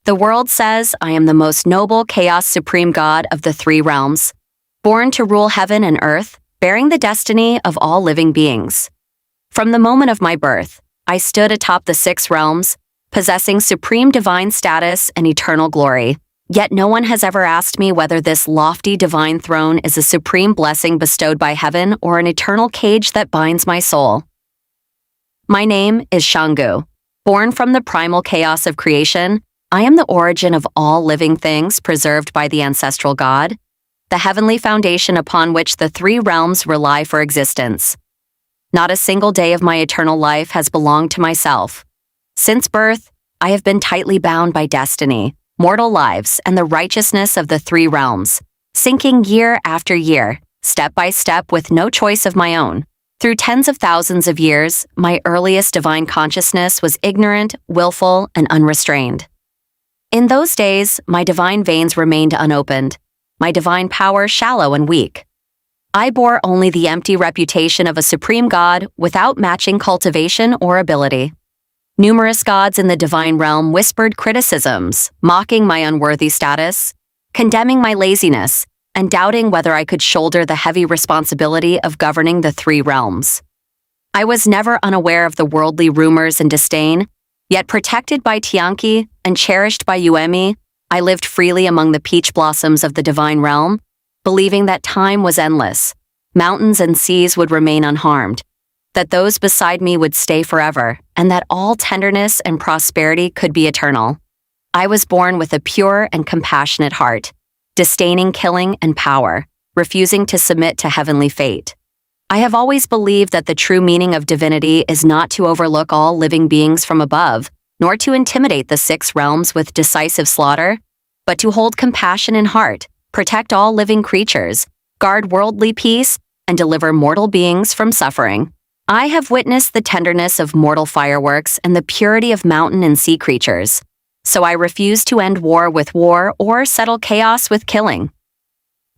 The world says I am the most noble chaos supreme god of the three realms, born to rule heaven and earth, bearing the destiny of all living beings. From the moment of my birth, I stood atop the six realms, possessing supreme divine status and eternal glory. Yet no one has ever asked me whether this lofty divine throne is a supreme blessing bestowed by heaven or an eternal cage that binds my soul. My name is Shangu. Born from the primal chaos of creation, I am the origin of all living things preserved by the ancestral God, the heavenly foundation upon which the three realms rely for existence. Not a single day of my eternal life has belonged to myself. Since birth, I have been tightly bound by destiny, mortal lives, and the righteousness of the three realms, sinking year after year, step by step with no choice of my own. Through tens of thousands of years, my earliest divine consciousness was ignorant, willful, and unrestrained. In those days, my divine veins remained unopened, my divine power shallow and weak. I bore only the empty reputation of a supreme god without matching cultivation or ability. Numerous gods in the divine realm whispered criticisms, mocking my unworthy status, condemning my laziness, and doubting whether I could shoulder the heavy responsibility of governing the three realms. I was never unaware of the worldly rumors and disdain, yet protected by Tianqi and cherished by Yuemi, I lived freely among the peach blossoms of the divine realm, believing that time was endless, mountains and seas would remain unharmed, that those beside me would stay forever, and that all tenderness and prosperity could be eternal. I was born with a pure and compassionate heart, disdaining killing and power, refusing to submit to heavenly fate. I have always believed that the true meaning of divinity is not to overlook all living beings from above, nor to intimidate the six realms with decisive slaughter, but to hold compassion in heart, protect all living creatures, guard worldly peace, and deliver mortal beings from suffering. I have witnessed the tenderness of mortal fireworks and the purity of mountain and sea creatures, so I refuse to end war with war or settle chaos with killing.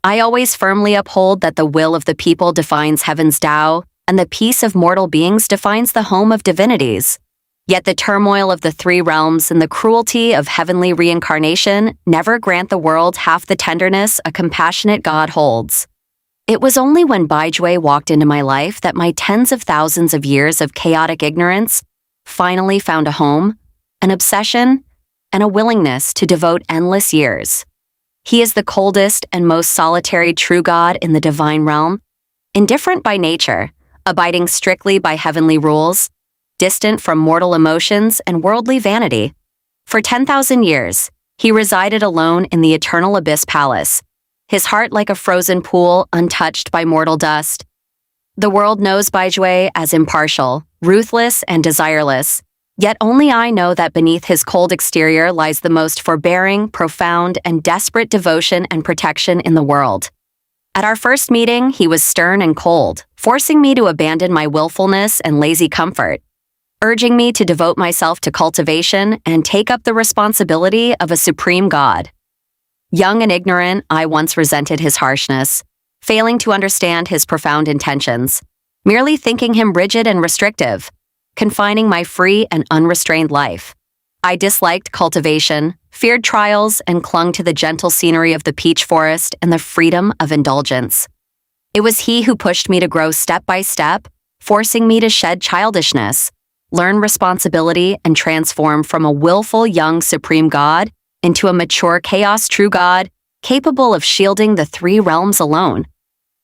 I always firmly uphold that the will of the people defines heaven's Tao, and the peace of mortal beings defines the home of divinities. Yet the turmoil of the three realms and the cruelty of heavenly reincarnation never grant the world half the tenderness a compassionate God holds. It was only when Baizhui walked into my life that my tens of thousands of years of chaotic ignorance finally found a home, an obsession, and a willingness to devote endless years. He is the coldest and most solitary true God in the divine realm, indifferent by nature, abiding strictly by heavenly rules, distant from mortal emotions and worldly vanity. For 10,000 years, he resided alone in the eternal abyss palace, his heart like a frozen pool untouched by mortal dust. The world knows Baizhui as impartial, ruthless, and desireless, yet only I know that beneath his cold exterior lies the most forbearing, profound, and desperate devotion and protection in the world. At our first meeting, he was stern and cold, forcing me to abandon my willfulness and lazy comfort, urging me to devote myself to cultivation and take up the responsibility of a supreme god. Young and ignorant, I once resented his harshness, failing to understand his profound intentions, merely thinking him rigid and restrictive, confining my free and unrestrained life. I disliked cultivation, feared trials, and clung to the gentle scenery of the peach forest and the freedom of indulgence. It was he who pushed me to grow step by step, forcing me to shed childishness, learn responsibility, and transform from a willful young supreme god into a mature chaos true god, capable of shielding the three realms alone.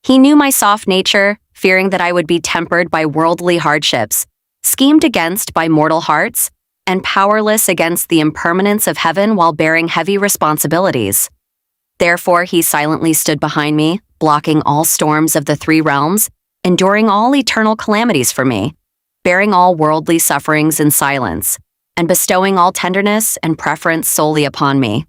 He knew my soft nature, fearing that I would be tempered by worldly hardships, schemed against by mortal hearts, and powerless against the impermanence of heaven while bearing heavy responsibilities. Therefore, he silently stood behind me, blocking all storms of the three realms, enduring all eternal calamities for me, bearing all worldly sufferings in silence, and bestowing all tenderness and preference solely upon me.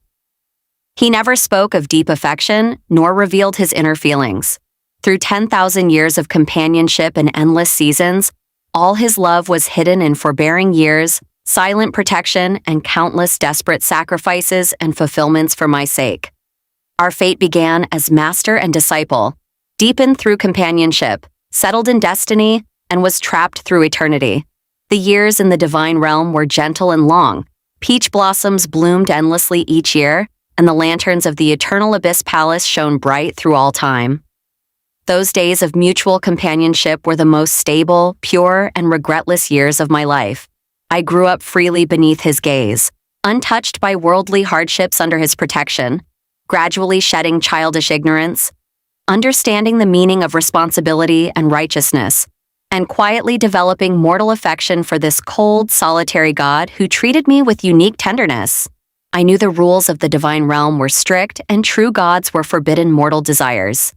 He never spoke of deep affection, nor revealed his inner feelings. Through 10,000 years of companionship and endless seasons, all his love was hidden in forbearing years, silent protection, and countless desperate sacrifices and fulfillments for my sake. Our fate began as master and disciple, deepened through companionship, settled in destiny, and was trapped through eternity. The years in the divine realm were gentle and long, Peach blossoms bloomed endlessly each year, and the lanterns of the Eternal Abyss Palace shone bright through all time. Those days of mutual companionship were the most stable, pure, and regretless years of my life. I grew up freely beneath his gaze, untouched by worldly hardships under his protection, gradually shedding childish ignorance, understanding the meaning of responsibility and righteousness, and quietly developing mortal affection for this cold, solitary God who treated me with unique tenderness. I knew the rules of the divine realm were strict and true gods were forbidden mortal desires.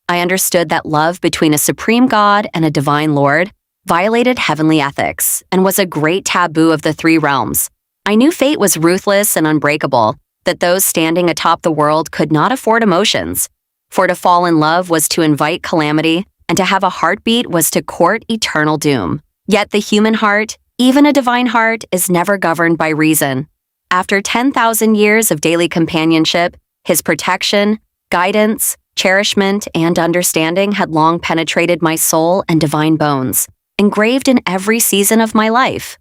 I understood that love between a supreme God and a divine Lord violated heavenly ethics and was a great taboo of the three realms. I knew fate was ruthless and unbreakable, that those standing atop the world could not afford emotions. For to fall in love was to invite calamity, and to have a heartbeat was to court eternal doom. Yet the human heart, even a divine heart, is never governed by reason. After 10,000 years of daily companionship, his protection, guidance, cherishment, and understanding had long penetrated my soul and divine bones, engraved in every season of my life.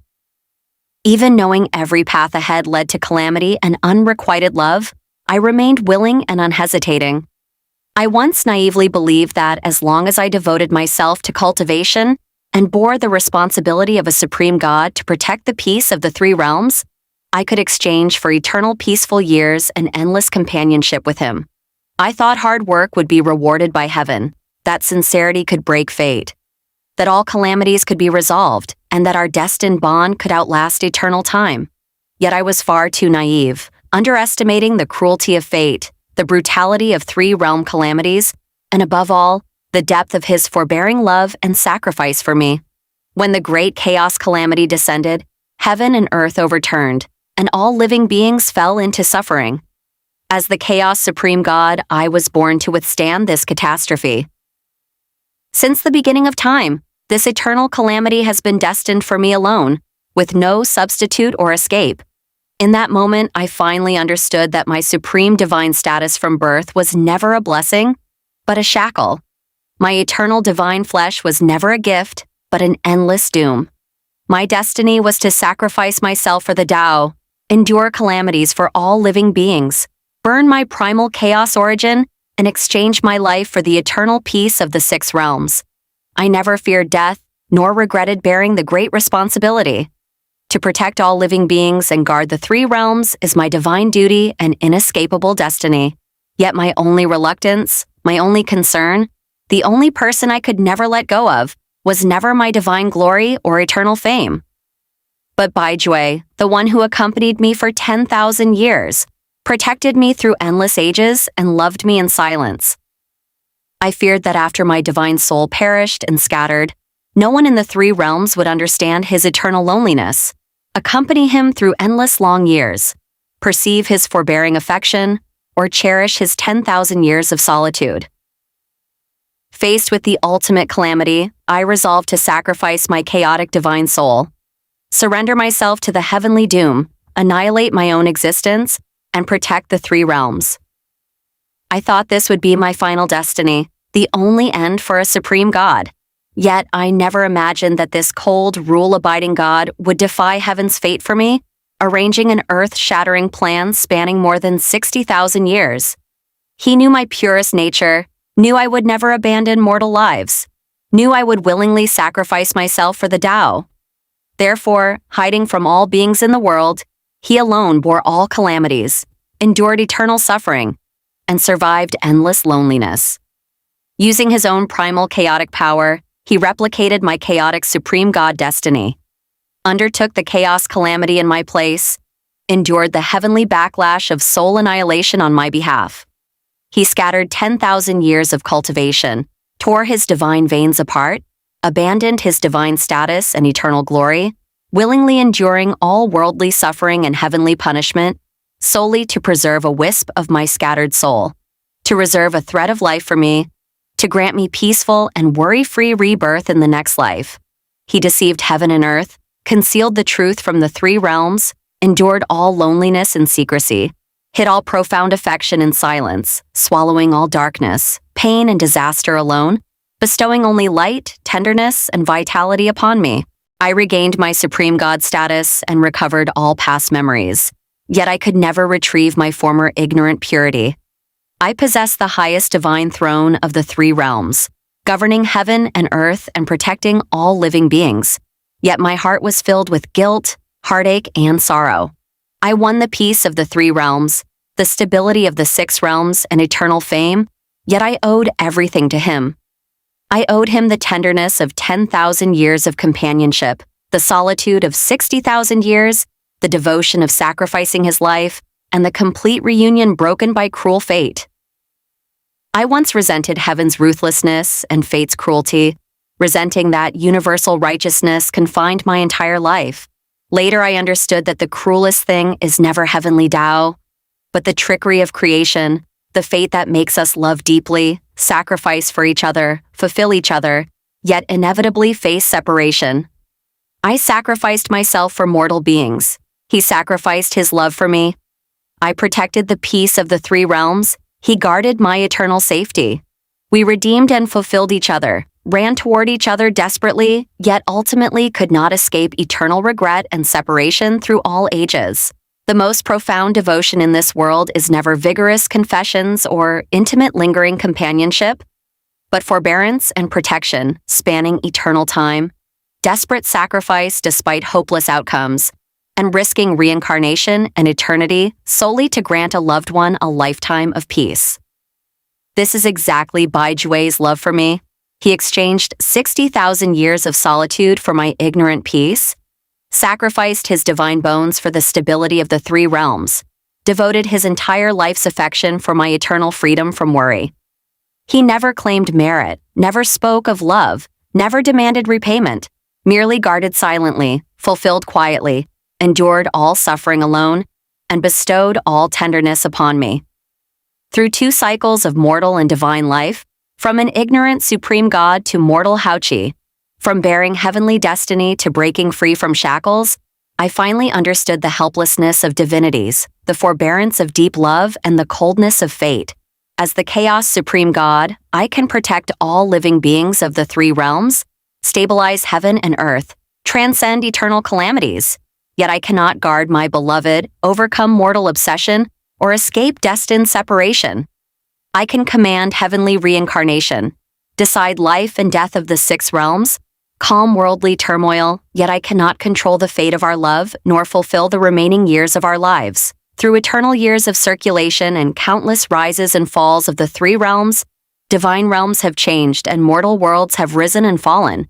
Even knowing every path ahead led to calamity and unrequited love, I remained willing and unhesitating. I once naively believed that as long as I devoted myself to cultivation and bore the responsibility of a supreme God to protect the peace of the three realms, I could exchange for eternal peaceful years and endless companionship with him. I thought hard work would be rewarded by heaven, that sincerity could break fate, that all calamities could be resolved, and that our destined bond could outlast eternal time. Yet I was far too naive, underestimating the cruelty of fate, the brutality of three-realm calamities, and above all, the depth of his forbearing love and sacrifice for me. When the great chaos calamity descended, heaven and earth overturned, and all living beings fell into suffering. As the chaos supreme God, I was born to withstand this catastrophe. Since the beginning of time, this eternal calamity has been destined for me alone, with no substitute or escape. In that moment, I finally understood that my supreme divine status from birth was never a blessing, but a shackle. My eternal divine flesh was never a gift, but an endless doom. My destiny was to sacrifice myself for the Tao, endure calamities for all living beings, burn my primal chaos origin, and exchange my life for the eternal peace of the six realms. I never feared death, nor regretted bearing the great responsibility. To protect all living beings and guard the three realms is my divine duty and inescapable destiny. Yet my only reluctance, my only concern, the only person I could never let go of, was never my divine glory or eternal fame, but Baizhui, the one who accompanied me for 10,000 years, protected me through endless ages and loved me in silence. I feared that after my divine soul perished and scattered, no one in the three realms would understand his eternal loneliness, accompany him through endless long years, perceive his forbearing affection, or cherish his 10,000 years of solitude. Faced with the ultimate calamity, I resolved to sacrifice my chaotic divine soul, surrender myself to the heavenly doom, annihilate my own existence, and protect the three realms. I thought this would be my final destiny, the only end for a supreme God. Yet I never imagined that this cold, rule-abiding God would defy heaven's fate for me, arranging an earth-shattering plan spanning more than 60,000 years. He knew my purest nature, knew I would never abandon mortal lives, knew I would willingly sacrifice myself for the Tao. Therefore, hiding from all beings in the world, he alone bore all calamities, endured eternal suffering, and survived endless loneliness. Using his own primal chaotic power, he replicated my chaotic supreme God destiny, undertook the chaos calamity in my place, endured the heavenly backlash of soul annihilation on my behalf. He scattered 10,000 years of cultivation, tore his divine veins apart, abandoned his divine status and eternal glory, willingly enduring all worldly suffering and heavenly punishment, solely to preserve a wisp of my scattered soul, to reserve a thread of life for me, to grant me peaceful and worry-free rebirth in the next life. He deceived heaven and earth, concealed the truth from the three realms, endured all loneliness and secrecy, hid all profound affection in silence, swallowing all darkness, pain and disaster alone, bestowing only light, tenderness, and vitality upon me. I regained my supreme God status and recovered all past memories. Yet I could never retrieve my former ignorant purity. I possess the highest divine throne of the three realms, governing heaven and earth and protecting all living beings. Yet my heart was filled with guilt, heartache, and sorrow. I won the peace of the three realms, the stability of the six realms, and eternal fame, yet I owed everything to him. I owed him the tenderness of 10,000 years of companionship, the solitude of 60,000 years, the devotion of sacrificing his life, and the complete reunion broken by cruel fate. I once resented heaven's ruthlessness and fate's cruelty, resenting that universal righteousness confined my entire life. Later, I understood that the cruelest thing is never heavenly Tao, but the trickery of creation, the fate that makes us love deeply, sacrifice for each other, fulfill each other, yet inevitably face separation. I sacrificed myself for mortal beings. He sacrificed his love for me. I protected the peace of the three realms. He guarded my eternal safety. We redeemed and fulfilled each other, ran toward each other desperately, yet ultimately could not escape eternal regret and separation through all ages. The most profound devotion in this world is never vigorous confessions or intimate lingering companionship, but forbearance and protection spanning eternal time, desperate sacrifice despite hopeless outcomes, and risking reincarnation and eternity solely to grant a loved one a lifetime of peace. This is exactly Bai Jue's love for me. He exchanged 60,000 years of solitude for my ignorant peace, sacrificed his divine bones for the stability of the three realms, devoted his entire life's affection for my eternal freedom from worry. He never claimed merit, never spoke of love, never demanded repayment, merely guarded silently, fulfilled quietly, endured all suffering alone, and bestowed all tenderness upon me. Through 2 cycles of mortal and divine life, from an ignorant supreme God to mortal Haoqi, from bearing heavenly destiny to breaking free from shackles, I finally understood the helplessness of divinities, the forbearance of deep love, and the coldness of fate. As the Chaos Supreme God, I can protect all living beings of the three realms, stabilize heaven and earth, transcend eternal calamities. Yet I cannot guard my beloved, overcome mortal obsession, or escape destined separation. I can command heavenly reincarnation, decide life and death of the 6 realms, calm worldly turmoil, yet I cannot control the fate of our love nor fulfill the remaining years of our lives. Through eternal years of circulation and countless rises and falls of the 3 realms, divine realms have changed and mortal worlds have risen and fallen.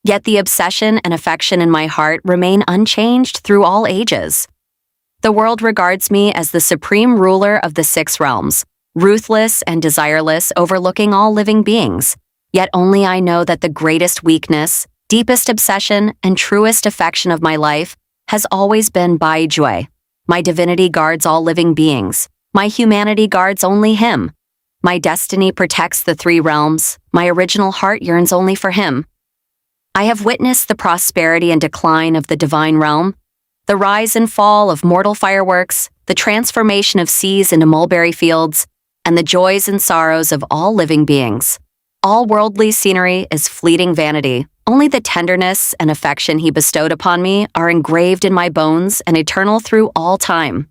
Yet the obsession and affection in my heart remain unchanged through all ages. The world regards me as the supreme ruler of the 6 realms, ruthless and desireless, overlooking all living beings. Yet only I know that the greatest weakness, deepest obsession, and truest affection of my life has always been Bai Jue. My divinity guards all living beings. My humanity guards only him. My destiny protects the 3 realms. My original heart yearns only for him. I have witnessed the prosperity and decline of the divine realm, the rise and fall of mortal fireworks, the transformation of seas into mulberry fields, and the joys and sorrows of all living beings. All worldly scenery is fleeting vanity. Only the tenderness and affection he bestowed upon me are engraved in my bones and eternal through all time.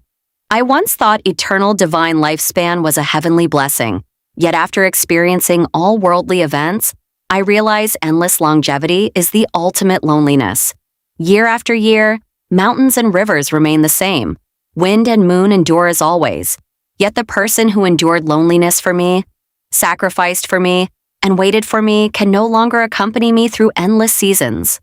I once thought eternal divine lifespan was a heavenly blessing, yet after experiencing all worldly events, I realize endless longevity is the ultimate loneliness. Year after year, mountains and rivers remain the same. Wind and moon endure as always. Yet the person who endured loneliness for me, sacrificed for me, and waited for me can no longer accompany me through endless seasons.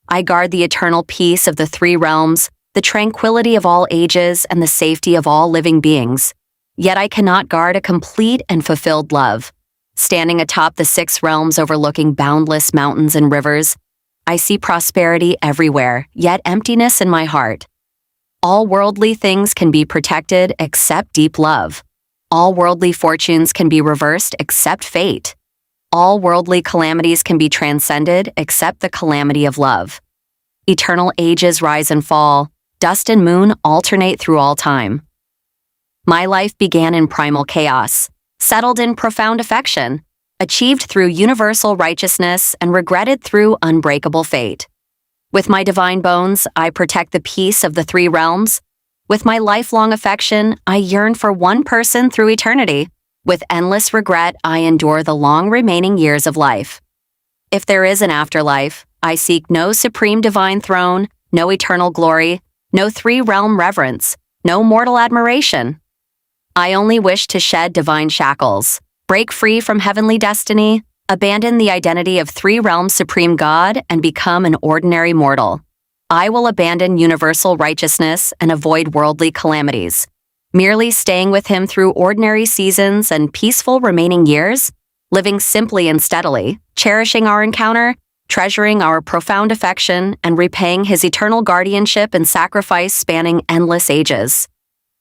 I guard the eternal peace of the 3 realms, the tranquility of all ages, and the safety of all living beings. Yet I cannot guard a complete and fulfilled love. Standing atop the 6 realms overlooking boundless mountains and rivers, I see prosperity everywhere, yet emptiness in my heart. All worldly things can be protected except deep love. All worldly fortunes can be reversed except fate. All worldly calamities can be transcended except the calamity of love. Eternal ages rise and fall. Dust and moon alternate through all time. My life began in primal chaos, settled in profound affection, achieved through universal righteousness, and regretted through unbreakable fate. With my divine bones, I protect the peace of the three realms. With my lifelong affection, I yearn for one person through eternity. With endless regret, I endure the long remaining years of life. If there is an afterlife, I seek no supreme divine throne, no eternal glory, no three-realm reverence, no mortal admiration. I only wish to shed divine shackles, break free from heavenly destiny, abandon the identity of three-realm supreme God, and become an ordinary mortal. I will abandon universal righteousness and avoid worldly calamities. Merely staying with him through ordinary seasons and peaceful remaining years, living simply and steadily, cherishing our encounter, treasuring our profound affection, and repaying his eternal guardianship and sacrifice spanning endless ages.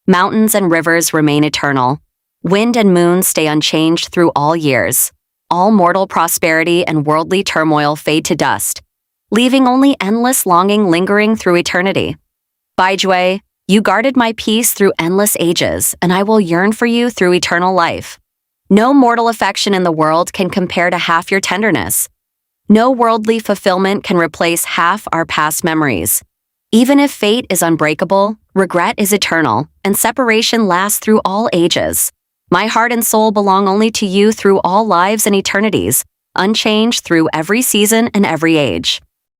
Mountains and rivers remain eternal. Wind and moon stay unchanged through all years. All mortal prosperity and worldly turmoil fade to dust, leaving only endless longing lingering through eternity. Baizhui, you guarded my peace through endless ages, and I will yearn for you through eternal life. No mortal affection in the world can compare to half your tenderness. No worldly fulfillment can replace half our past memories. Even if fate is unbreakable, regret is eternal, and separation lasts through all ages. My heart and soul belong only to you through all lives and eternities, unchanged through every season and every age.